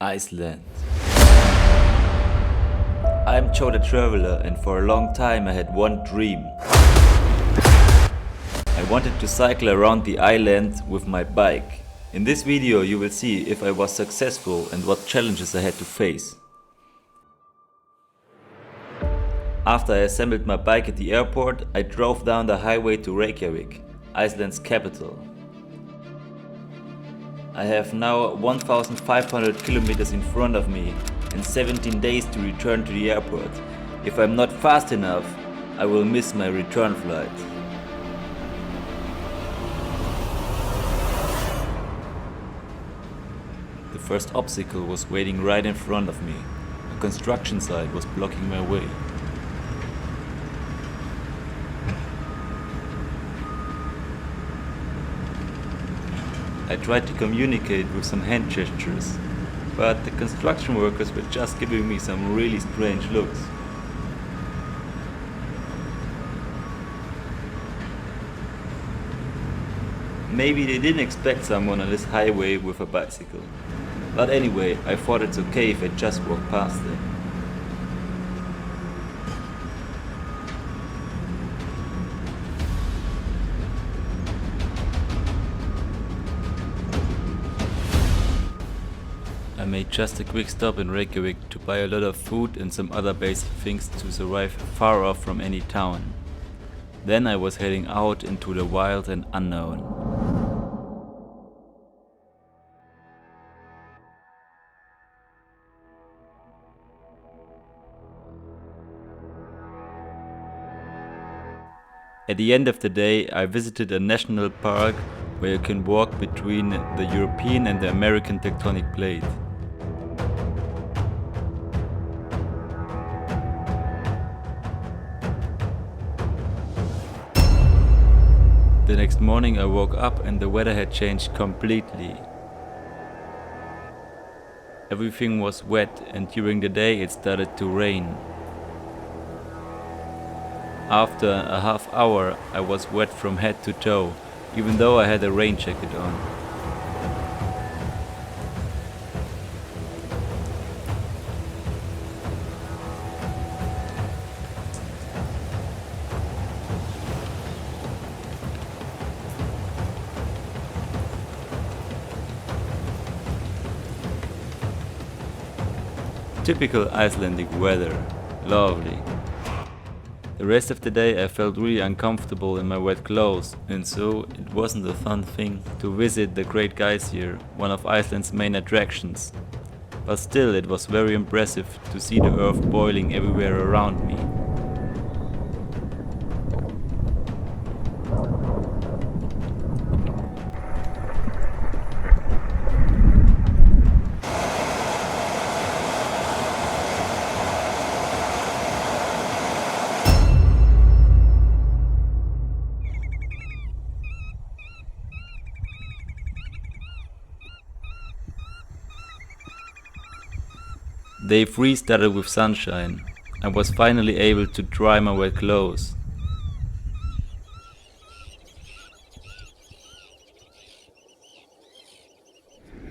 Iceland. I'm Joe the Traveler, and for a long time I had one dream. I wanted to cycle around the island with my bike. In this video you will see if I was successful and what challenges I had to face. After I assembled my bike at the airport, I drove down the highway to Reykjavik, Iceland's capital. I have now 1,500 kilometers in front of me and 17 days to return to the airport. If I'm not fast enough, I will miss my return flight. The first obstacle was waiting right in front of me. A construction site was blocking my way. I tried to communicate with some hand gestures, but the construction workers were just giving me some really strange looks. Maybe they didn't expect someone on this highway with a bicycle. But anyway, I thought it's okay if I just walk past them. I made just a quick stop in Reykjavik to buy a lot of food and some other basic things to survive far off from any town. Then I was heading out into the wild and unknown. At the end of the day, I visited a national park where you can walk between the European and the American tectonic plate. The next morning I woke up and the weather had changed completely. Everything was wet and during the day it started to rain. After a half hour I was wet from head to toe, even though I had a rain jacket on. Typical Icelandic weather, lovely. The rest of the day I felt really uncomfortable in my wet clothes, and so it wasn't a fun thing to visit the Great Geyser, one of Iceland's main attractions. But still it was very impressive to see the earth boiling everywhere around me. Day 3 started with sunshine. I was finally able to dry my wet clothes.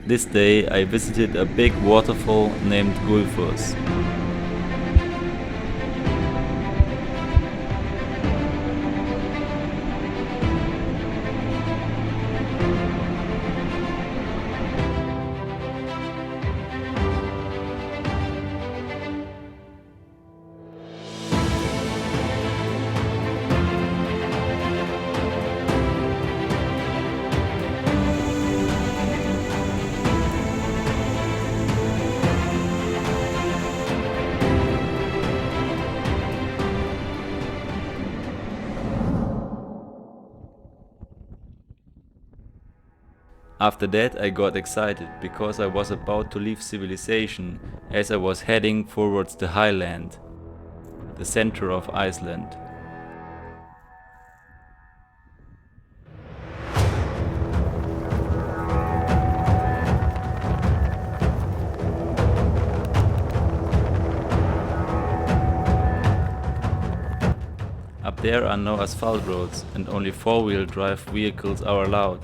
This day I visited a big waterfall named Gullfoss. After that I got excited because I was about to leave civilization as I was heading towards the Highland, the center of Iceland. Up there are no asphalt roads and only four-wheel drive vehicles are allowed.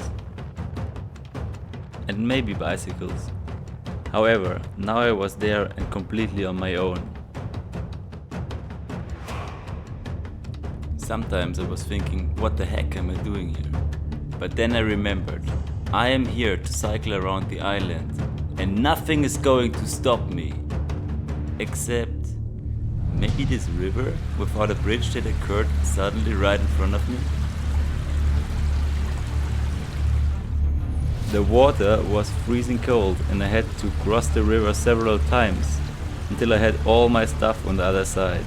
And maybe bicycles. However, now I was there and completely on my own. Sometimes I was thinking, what the heck am I doing here? But then I remembered, I am here to cycle around the island and nothing is going to stop me. Except maybe this river without a bridge that occurred suddenly right in front of me. The water was freezing cold and I had to cross the river several times until I had all my stuff on the other side.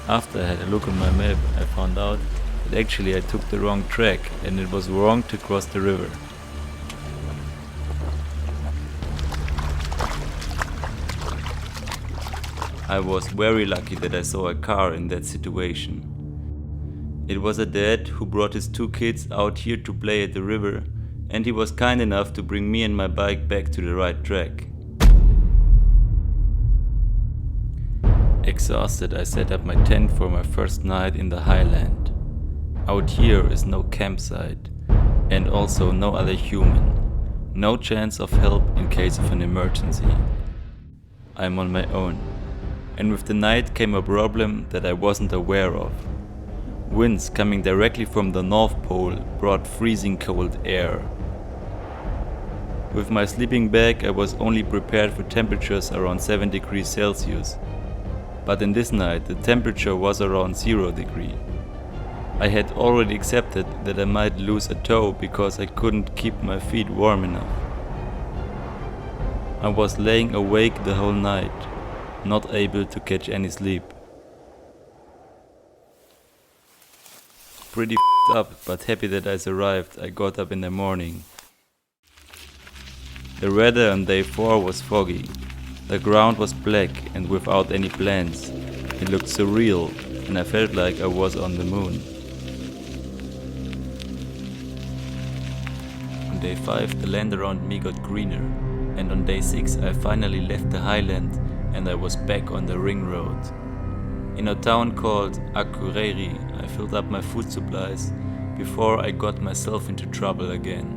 After I had a look on my map, I found out that actually I took the wrong track and it was wrong to cross the river. I was very lucky that I saw a car in that situation. It was a dad who brought his 2 kids out here to play at the river, and he was kind enough to bring me and my bike back to the right track. Exhausted, I set up my tent for my first night in the Highland. Out here is no campsite and also no other human. No chance of help in case of an emergency. I'm on my own. And with the night came a problem that I wasn't aware of. Winds coming directly from the North Pole brought freezing cold air. With my sleeping bag I was only prepared for temperatures around 7 degrees Celsius. But in this night the temperature was around 0 degrees. I had already accepted that I might lose a toe because I couldn't keep my feet warm enough. I was laying awake the whole night, not able to catch any sleep. Pretty f***ed up, but happy that I survived. I got up in the morning. The weather on day 4 was foggy. The ground was black and without any plants. It looked surreal and I felt like I was on the moon. On day 5 the land around me got greener, and on day 6 I finally left the Highland and I was back on the ring road. In a town called Akureyri I filled up my food supplies before I got myself into trouble again.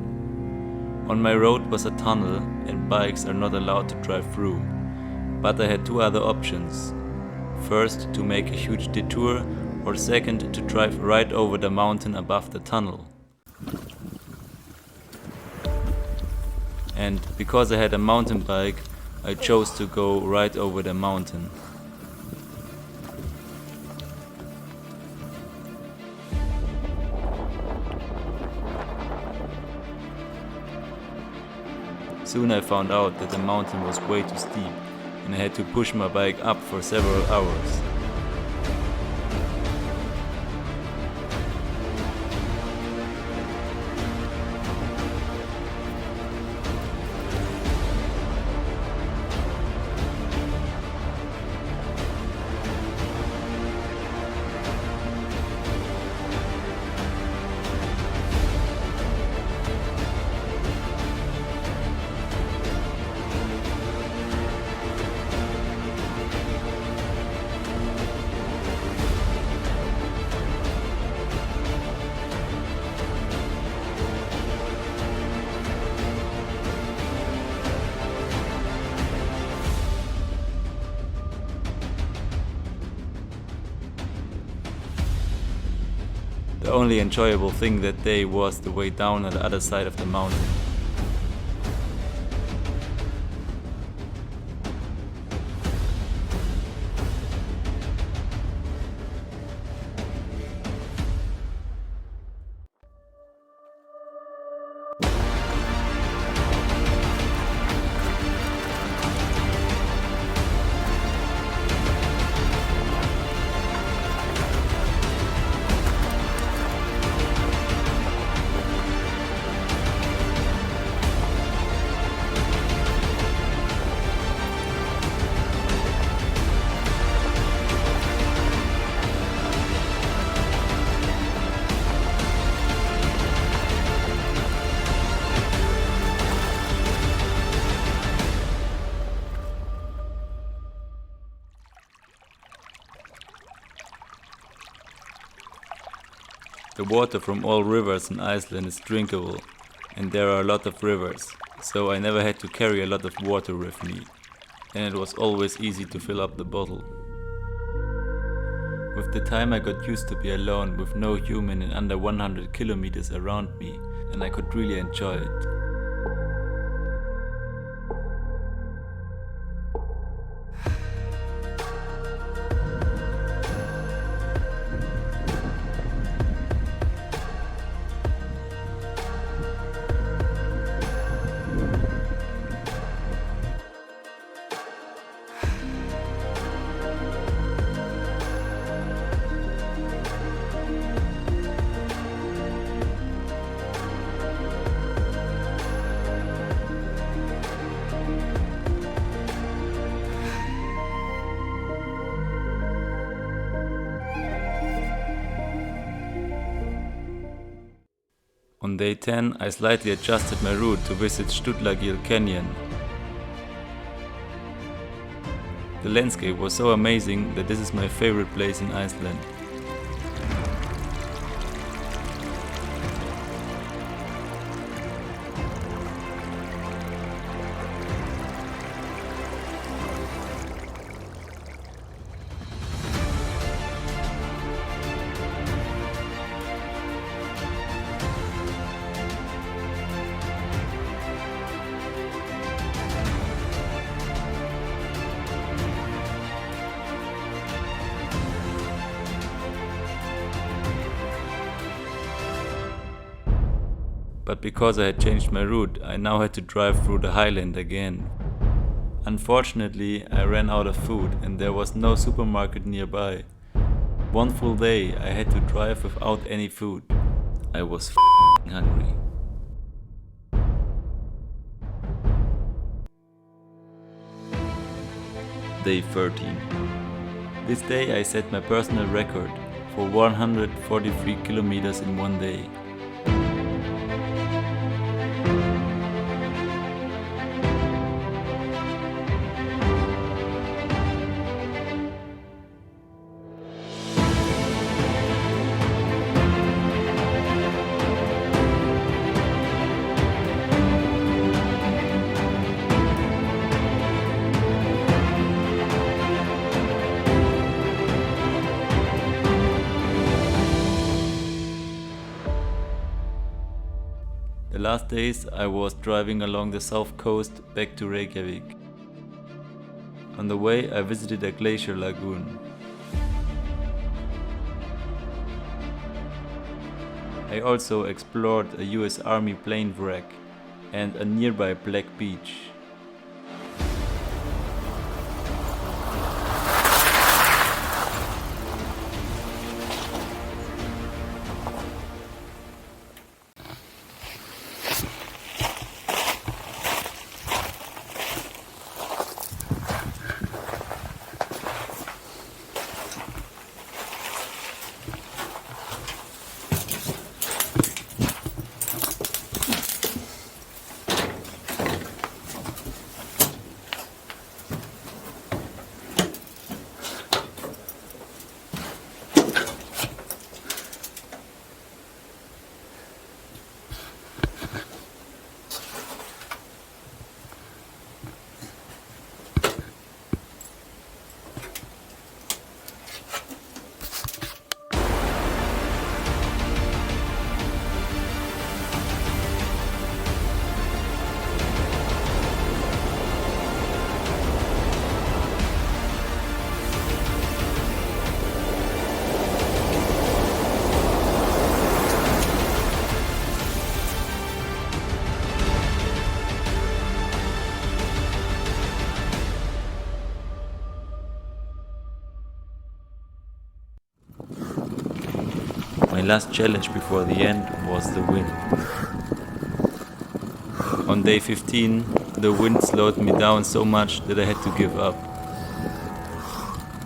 On my road was a tunnel and bikes are not allowed to drive through. But I had 2 other options. First, to make a huge detour, or second, to drive right over the mountain above the tunnel. And because I had a mountain bike, I chose to go right over the mountain. Soon I found out that the mountain was way too steep, and I had to push my bike up for several hours. The only enjoyable thing that day was the way down on the other side of the mountain. The water from all rivers in Iceland is drinkable, and there are a lot of rivers, so I never had to carry a lot of water with me, and it was always easy to fill up the bottle. With the time I got used to be alone with no human in under 100 kilometers around me, and I could really enjoy it. On day 10, I slightly adjusted my route to visit Stullagil Canyon. The landscape was so amazing that this is my favorite place in Iceland. But because I had changed my route, I now had to drive through the Highland again. Unfortunately, I ran out of food and there was no supermarket nearby. One full day I had to drive without any food. I was hungry. Day 13. This day I set my personal record for 143 kilometers in one day. The last days I was driving along the south coast back to Reykjavik. On the way I visited a glacier lagoon. I also explored a US Army plane wreck and a nearby black beach. My last challenge before the end was the wind. On day 15, the wind slowed me down so much that I had to give up.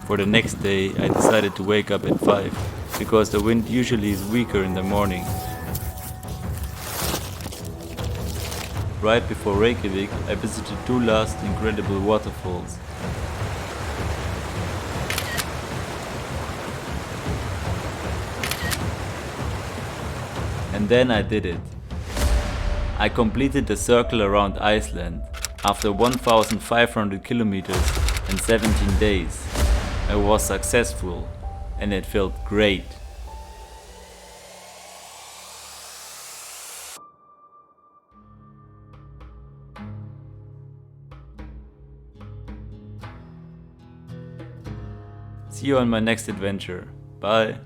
For the next day, I decided to wake up at 5, because the wind usually is weaker in the morning. Right before Reykjavik, I visited 2 last incredible waterfalls. And then I did it. I completed the circle around Iceland after 1,500 kilometers and 17 days. I was successful and it felt great. See you on my next adventure. Bye.